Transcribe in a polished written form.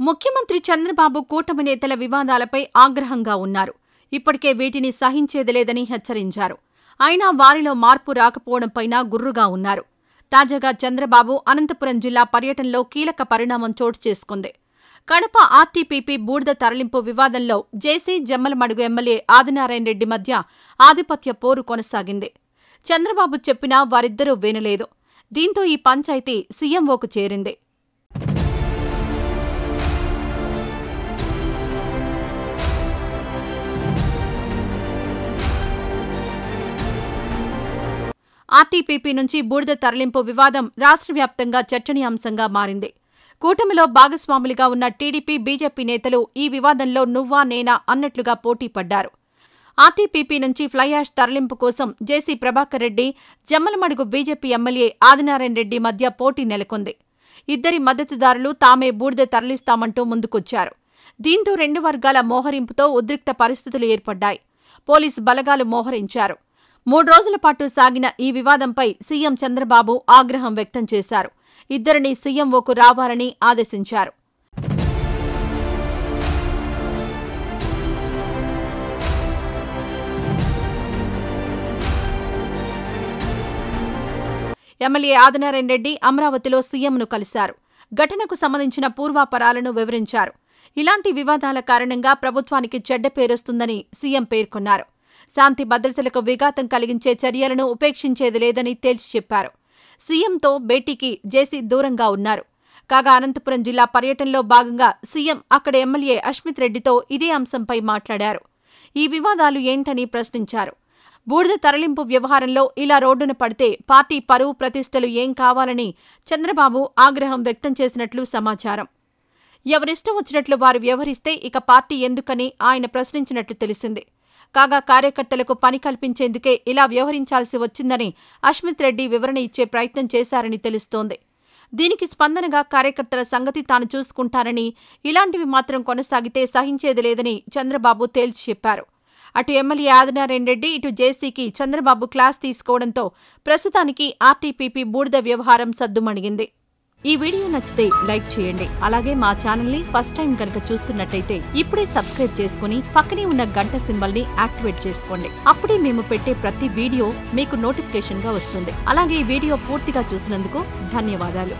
ముఖ్యమంత్రి చంద్రబాబు కూటమి నేతల వివాదాలపై ఆగ్రహంగా ఉన్నారు. ఇప్పటికే వీటిని సహించేది లేదని హెచ్చరించారు. అయినా వారిలో మార్పు రాకపోవడంపైనా గుర్రుగా ఉన్నారు. తాజాగా చంద్రబాబు అనంతపురం జిల్లా పర్యటనలో కీలక పరిణామం చోటు చేసుకుంది. కడప ఆర్టీపీపీ బూడిద తరలింపు వివాదంలో జేసీ జమ్మలమడుగు ఎమ్మెల్యే ఆదినారాయణ రెడ్డి మధ్య ఆధిపత్య పోరు కొనసాగింది. చంద్రబాబు చెప్పినా వారిద్దరూ వినలేదు. దీంతో ఈ పంచాయతీ సీఎంఓకు చేరింది. ఆర్టీపీపీ నుంచి బూడిద తరలింపు వివాదం రాష్ట్ర వ్యాప్తంగా చర్చనీయాంశంగా మారింది. కూటమిలో భాగస్వాములుగా ఉన్న టీడీపీ, బీజేపీ నేతలు ఈ వివాదంలో నువ్వా నేనా అన్నట్లుగా పోటీ పడ్డారు. ఆర్టీపీపీ నుంచి ఫ్లైయాష్ తరలింపు కోసం జేసీ ప్రభాకర్ రెడ్డి, జమ్మలమడుగు బీజేపీ ఎమ్మెల్యే ఆదినారాయణ రెడ్డి మధ్య పోటీ నెలకొంది. ఇద్దరి మద్దతుదారులు తామే బూడిద తరలిస్తామంటూ ముందుకొచ్చారు. దీంతో రెండు వర్గాల మోహరింపుతో ఉద్రిక్త పరిస్థితులు ఏర్పడ్డాయి. పోలీసు బలగాలు మోహరించారు. 3 రోజుల పాటు సాగిన ఈ వివాదంపై సీఎం చంద్రబాబు ఆగ్రహం వ్యక్తం చేశారు. ఇద్దరిని సీఎంఓకు రావాలని ఆదేశించారు. ఎమ్మెల్యే ఆదినారాయణ రెడ్డి అమరావతిలో సీఎంను కలిశారు. ఘటనకు సంబంధించిన పూర్వాపరాలను వివరించారు. ఇలాంటి వివాదాల కారణంగా ప్రభుత్వానికి చెడ్డ పేరొస్తుందని సీఎం పేర్కొన్నారు. శాంతి భద్రతలకు విఘాతం కలిగించే చర్యలను ఉపేక్షించేది లేదని తేల్చి చెప్పారు. సీఎంతో భేటీకి జేసీ దూరంగా ఉన్నారు. కాగా అనంతపురం జిల్లా పర్యటనలో భాగంగా సీఎం అక్కడ ఎమ్మెల్యే అశ్మిత్ రెడ్డితో ఇదే అంశంపై మాట్లాడారు. ఈ వివాదాలు ఏంటని ప్రశ్నించారు. బూడిద తరలింపు వ్యవహారంలో ఇలా రోడ్డున పడితే పార్టీ పరువు ప్రతిష్టలు ఏం కావాలని చంద్రబాబు ఆగ్రహం వ్యక్తం చేసినట్లు సమాచారం. ఎవరిష్టం వచ్చినట్లు వారు వ్యవహరిస్తే ఇక పార్టీ ఎందుకని ఆయన ప్రశ్నించినట్లు తెలిసింది. కాగా కార్యకర్తలకు పని కల్పించేందుకే ఇలా వ్యవహరించాల్సి వచ్చిందని అశ్మిత్ రెడ్డి వివరణ ఇచ్చే ప్రయత్నం చేశారని తెలుస్తోంది. దీనికి స్పందనగా కార్యకర్తల సంగతి తాను చూసుకుంటానని, ఇలాంటివి మాత్రం కొనసాగితే సహించేది లేదని చంద్రబాబు తేల్చి చెప్పారు. అటు ఎమ్మెల్యే ఆదినారాయణ రెడ్డి, ఇటు జేసీకి చంద్రబాబు క్లాస్ తీసుకోవడంతో ప్రస్తుతానికి ఆర్టీపీపీ బూడిద వ్యవహారం సద్దుమణిగింది. ఈ వీడియో నచ్చితే లైక్ చేయండి. అలాగే మా ఛానల్ ని ఫస్ట్ టైం కనుక చూస్తున్నట్టయితే ఇప్పుడే సబ్స్క్రైబ్ చేసుకుని పక్కనే ఉన్న గంట సింబల్ ని యాక్టివేట్ చేసుకోండి. అప్పుడే మేము పెట్టే ప్రతి వీడియో మీకు నోటిఫికేషన్ గా వస్తుంది. అలాగే ఈ వీడియో పూర్తిగా చూసినందుకు ధన్యవాదాలు.